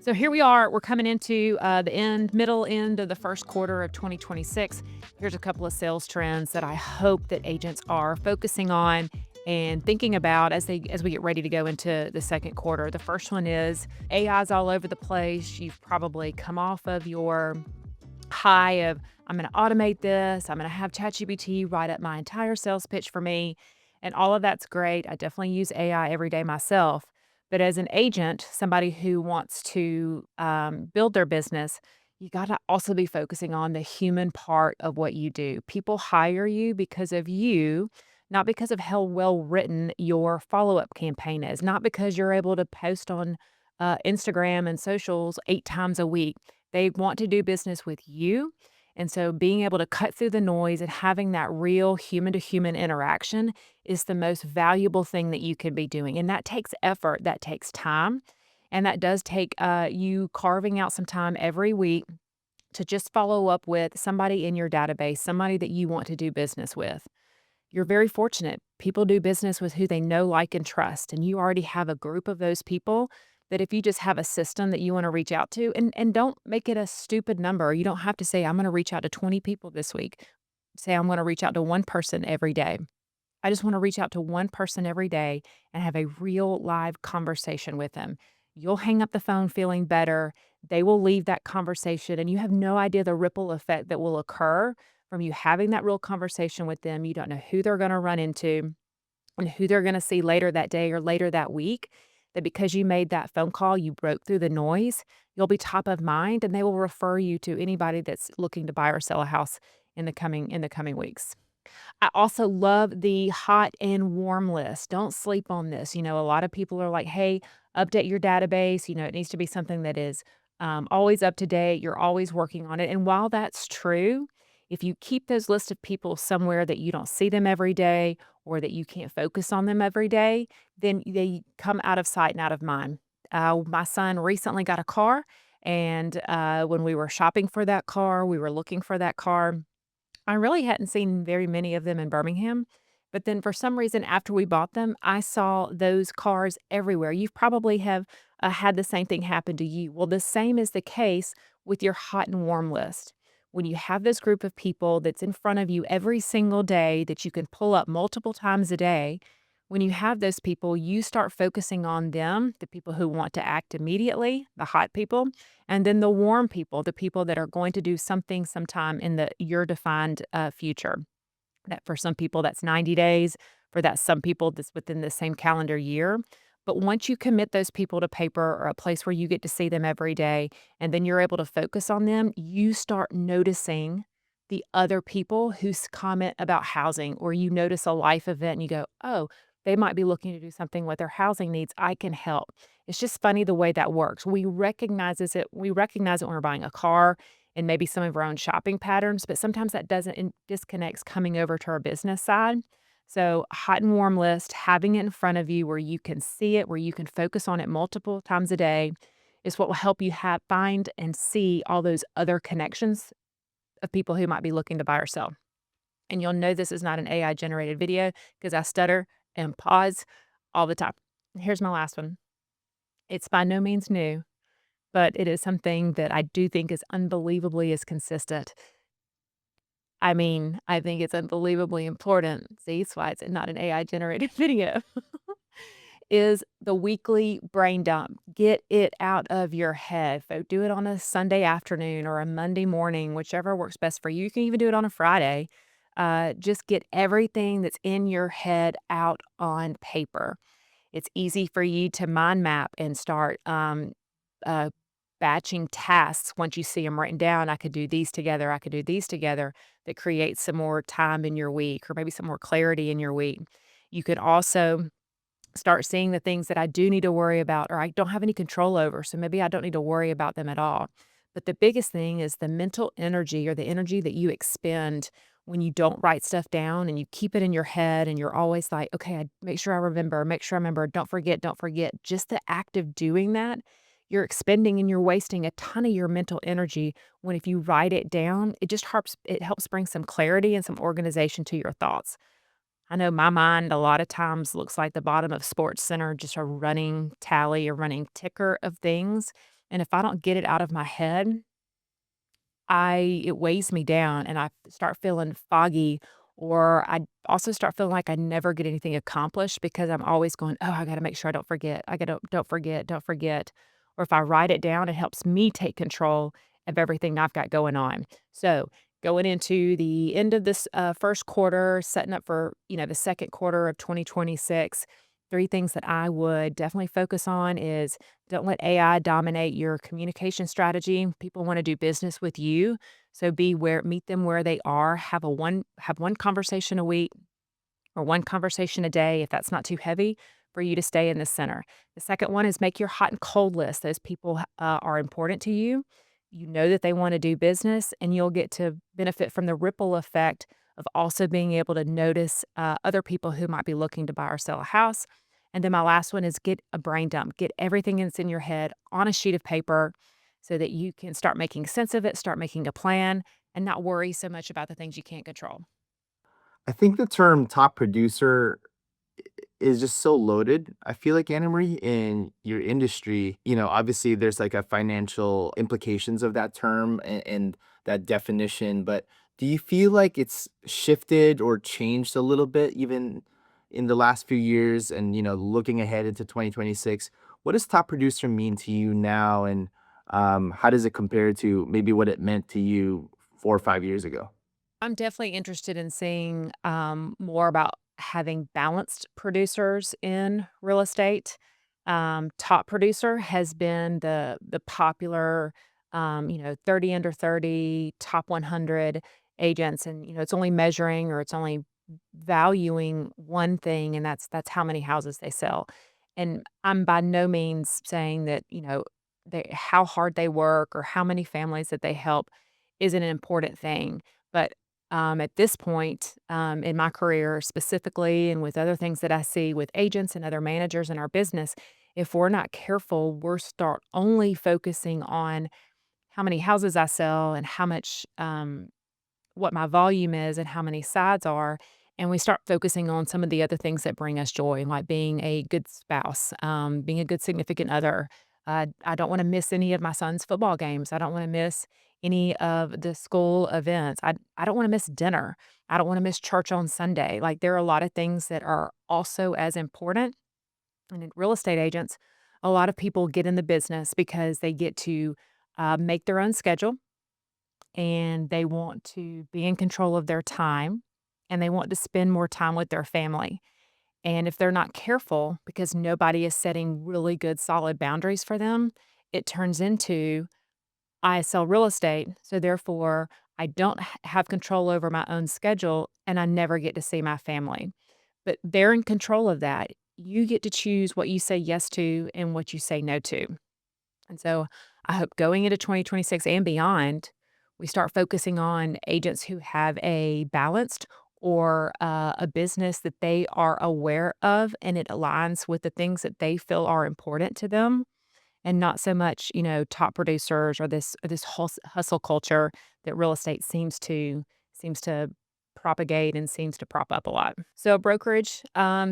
So here we are. We're coming into middle end of the first quarter of 2026. Here's a couple of sales trends that I hope that agents are focusing on and thinking about as we get ready to go into the second quarter. The first one is AI's all over the place. You've probably come off of your high of I'm going to automate this. I'm going to have ChatGPT write up my entire sales pitch for me, and all of that's great. I definitely use AI every day myself. But as an agent, somebody who wants to build their business, you got to also be focusing on the human part of what you do. People hire you because of you, not because of how well written your follow up campaign is, not because you're able to post on Instagram and socials 8 times a week. They want to do business with you. And so being able to cut through the noise and having that real human to human interaction is the most valuable thing that you can be doing. And that takes effort, that takes time. And that does take you carving out some time every week to just follow up with somebody in your database, somebody that you want to do business with. You're very fortunate. People do business with who they know, like, and trust. And you already have a group of those people that if you just have a system that you want to reach out to, and don't make it a stupid number. You don't have to say, I'm going to reach out to 20 people this week. Say, I'm going to reach out to one person every day. I just want to reach out to one person every day and have a real live conversation with them. You'll hang up the phone feeling better. They will leave that conversation, and you have no idea the ripple effect that will occur from you having that real conversation with them. You don't know who they're going to run into and who they're going to see later that day or later that week. That because you made that phone call, you broke through the noise, you'll be top of mind, and they will refer you to anybody that's looking to buy or sell a house in the coming weeks. I also love the hot and warm list. Don't sleep on this. A lot of people are like, hey, update your database. It needs to be something that is always up to date. You're always working on it. And while that's true, if you keep those lists of people somewhere that you don't see them every day or that you can't focus on them every day, then they come out of sight and out of mind. My son recently got a car. And when we were shopping for that car, we were looking for that car. I really hadn't seen very many of them in Birmingham, but then for some reason after we bought them, I saw those cars everywhere. You probably have had the same thing happen to you. Well, the same is the case with your hot and warm list. When you have this group of people that's in front of you every single day that you can pull up multiple times a day, when you have those people, you start focusing on them, the people who want to act immediately, the hot people, and then the warm people, the people that are going to do something sometime in the your defined future. That for some people that's 90 days, for that some people that's within the same calendar year. But once you commit those people to paper or a place where you get to see them every day, and then you're able to focus on them, you start noticing the other people comment about housing, or you notice a life event and you go, oh, they might be looking to do something with their housing needs. I can help. It's just funny the way that works. We recognize it when we're buying a car and maybe some of our own shopping patterns, but sometimes that doesn't and disconnects coming over to our business side. So, hot and warm list, having it in front of you where you can see it, where you can focus on it multiple times a day is what will help you find and see all those other connections of people who might be looking to buy or sell. And you'll know this is not an AI generated video because I stutter and pause all the time. Here's my last one. It's by no means new, but it is something that I do think is unbelievably is consistent. I mean, I think it's unbelievably important. See, that's why it's not an AI generated video. Is the weekly brain dump. Get it out of your head. Do it on a Sunday afternoon or a Monday morning, whichever works best for you. You can even do it on a Friday. Just get everything that's in your head out on paper. It's easy for you to mind map and start uh, batching tasks once you see them written down. I could do these together. I could do these together. That creates some more time in your week or maybe some more clarity in your week. You could also start seeing the things that I do need to worry about or I don't have any control over. So maybe I don't need to worry about them at all. But the biggest thing is the mental energy or the energy that you expend when you don't write stuff down and you keep it in your head and you're always like, okay, I make sure I remember, don't forget, don't forget. Just the act of doing that, you're expending and you're wasting a ton of your mental energy when if you write it down, it helps bring some clarity and some organization to your thoughts. I know my mind a lot of times looks like the bottom of Sports Center, just a running tally, a running ticker of things. And if I don't get it out of my head, I it weighs me down and I start feeling foggy, or I also start feeling like I never get anything accomplished because I'm always going, "Oh, I gotta make sure I don't forget. I gotta don't forget, don't forget." Or if I write it down, it helps me take control of everything I've got going on. So, going into the end of this first quarter, setting up for, the second quarter of 2026, three things that I would definitely focus on is don't let AI dominate your communication strategy. People want to do business with you. So meet them where they are. Have one conversation a week or one conversation a day if that's not too heavy for you to stay in the center. The second one is make your hot and cold list. Those people are important to you. You know that they want to do business, and you'll get to benefit from the ripple effect of also being able to notice other people who might be looking to buy or sell a house. And then my last one is get a brain dump. Get everything that's in your head on a sheet of paper so that you can start making sense of it, start making a plan, and not worry so much about the things you can't control. I think the term top producer is just so loaded. I feel like Anna Marie in your industry, obviously there's like a financial implications of that term and that definition, but do you feel like it's shifted or changed a little bit even in the last few years and looking ahead into 2026? What does top producer mean to you now and how does it compare to maybe what it meant to you 4 or 5 years ago? I'm definitely interested in seeing more about having balanced producers in real estate. Top producer has been the popular, 30 under 30, top 100 agents, and it's only measuring or it's only valuing one thing, and that's how many houses they sell. And I'm by no means saying that how hard they work or how many families that they help isn't an important thing, but at this point, in my career specifically, and with other things that I see with agents and other managers in our business, if we're not careful, we're start only focusing on how many houses I sell and how much, what my volume is and how many sides are. And we start focusing on some of the other things that bring us joy, like being a good spouse, being a good significant other. I don't want to miss any of my son's football games. I don't want to miss any of the school events. I don't want to miss dinner. I don't want to miss church on Sunday. Like there are a lot of things that are also as important. And in real estate agents, a lot of people get in the business because they get to make their own schedule and they want to be in control of their time and they want to spend more time with their family. And if they're not careful, because nobody is setting really good, solid boundaries for them, it turns into I sell real estate. So therefore, I don't have control over my own schedule and I never get to see my family. But they're in control of that. You get to choose what you say yes to and what you say no to. And so I hope going into 2026 and beyond, we start focusing on agents who have a balanced or a business that they are aware of and it aligns with the things that they feel are important to them and not so much, top producers or this hustle culture that real estate seems to propagate and seems to prop up a lot. So a brokerage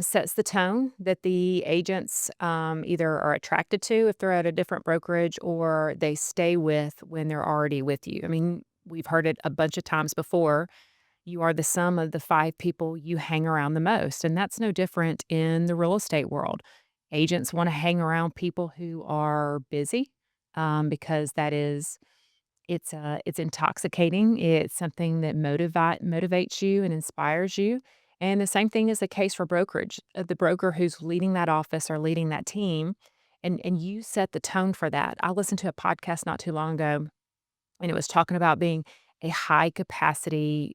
sets the tone that the agents either are attracted to if they're at a different brokerage or they stay with when they're already with you. I mean, we've heard it a bunch of times before. You are the sum of the 5 people you hang around the most, and that's no different in the real estate world. Agents wanna hang around people who are busy, because it's intoxicating, it's something that motivates you and inspires you, and the same thing is the case for brokerage. The broker who's leading that office or leading that team, and you set the tone for that. I listened to a podcast not too long ago and it was talking about being a high capacity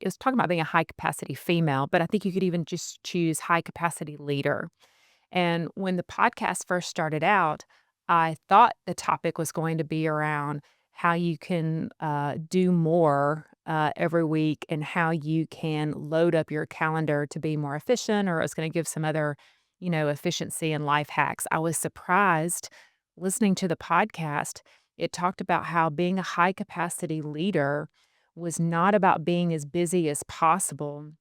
female, but I think you could even just choose high capacity leader. And when the podcast first started out, I thought the topic was going to be around how you can do more every week and how you can load up your calendar to be more efficient, or it was going to give some other, efficiency and life hacks. I was surprised listening to the podcast. It talked about how being a high capacity leader was not about being as busy as possible.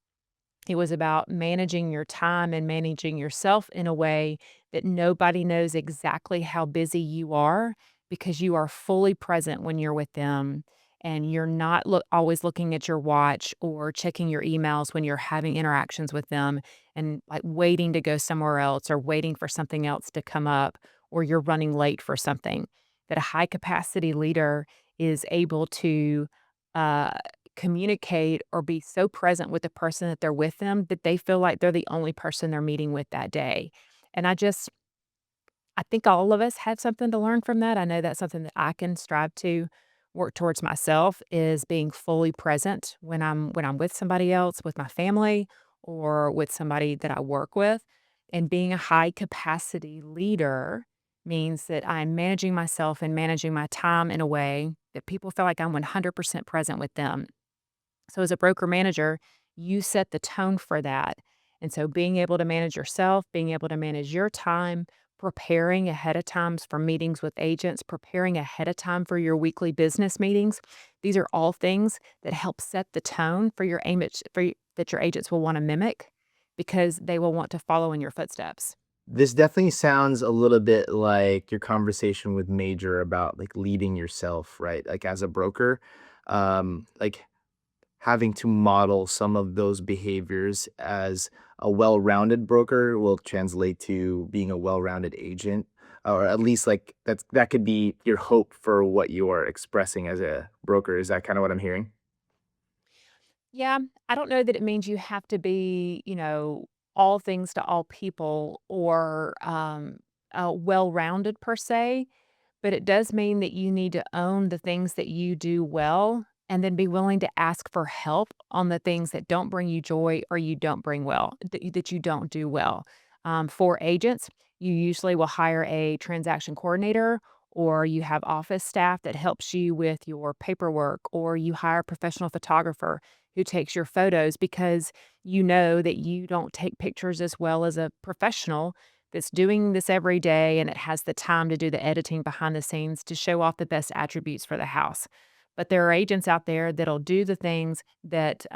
It was about managing your time and managing yourself in a way that nobody knows exactly how busy you are because you are fully present when you're with them and you're not always looking at your watch or checking your emails when you're having interactions with them and like waiting to go somewhere else or waiting for something else to come up or you're running late for something. That a high capacity leader is able to uh, communicate or be so present with the person that they're with them that they feel like they're the only person they're meeting with that day. And I think all of us have something to learn from that. I know that's something that I can strive to work towards myself is being fully present when I'm with somebody else, with my family, or with somebody that I work with. And being a high capacity leader means that I'm managing myself and managing my time in a way that people feel like I'm 100% present with them. So as a broker manager, you set the tone for that. And so being able to manage yourself, being able to manage your time, preparing ahead of times for meetings with agents, preparing ahead of time for your weekly business meetings. These are all things that help set the tone for your image that your agents will want to mimic because they will want to follow in your footsteps. This definitely sounds a little bit like your conversation with Major about like leading yourself, right? Like as a broker, like having to model some of those behaviors as a well-rounded broker will translate to being a well-rounded agent, or at least like that could be your hope for what you are expressing as a broker. Is that kind of what I'm hearing? Yeah, I don't know that it means you have to be, all things to all people or well-rounded per se. But it does mean that you need to own the things that you do well and then be willing to ask for help on the things that don't bring you joy or you don't bring well, that you don't do well. For agents, you usually will hire a transaction coordinator or you have office staff that helps you with your paperwork or you hire a professional photographer who takes your photos because you know that you don't take pictures as well as a professional that's doing this every day and it has the time to do the editing behind the scenes to show off the best attributes for the house. But there are agents out there that'll do the things that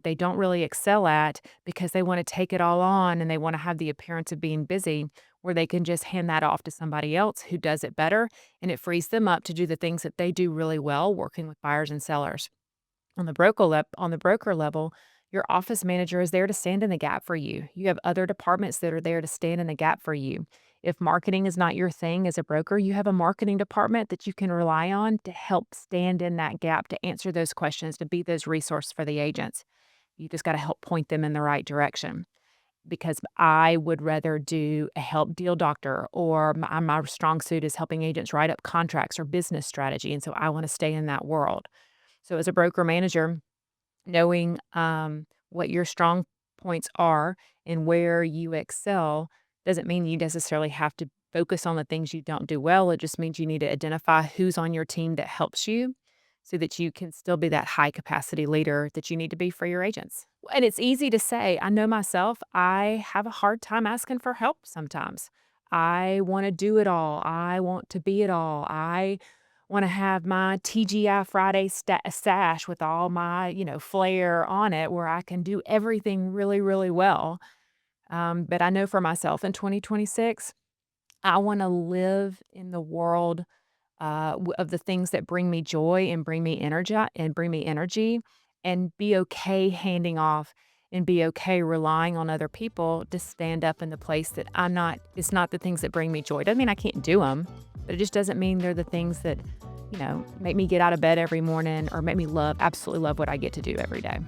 they don't really excel at because they want to take it all on and they want to have the appearance of being busy, where they can just hand that off to somebody else who does it better. And it frees them up to do the things that they do really well, working with buyers and sellers. On the broker level, your office manager is there to stand in the gap for you. You have other departments that are there to stand in the gap for you. If marketing is not your thing as a broker, you have a marketing department that you can rely on to help stand in that gap, to answer those questions, to be those resources for the agents. You just got to help point them in the right direction. Because I would rather do a help deal doctor, or my strong suit is helping agents write up contracts or business strategy. And so I want to stay in that world. So as a broker manager, knowing what your strong points are and where you excel doesn't mean you necessarily have to focus on the things you don't do well. It just means you need to identify who's on your team that helps you so that you can still be that high capacity leader that you need to be for your agents. And it's easy to say, I know myself, I have a hard time asking for help sometimes. I want to do it all. I want to be it all. I want to have my TGI Friday sash with all my, flair on it where I can do everything really, really well. But I know for myself in 2026, I want to live in the world of the things that bring me joy and bring me energy and be okay handing off and be okay relying on other people to stand up in the place that it's not the things that bring me joy. Doesn't mean I can't do them, but it just doesn't mean they're the things that, make me get out of bed every morning or make me absolutely love what I get to do every day.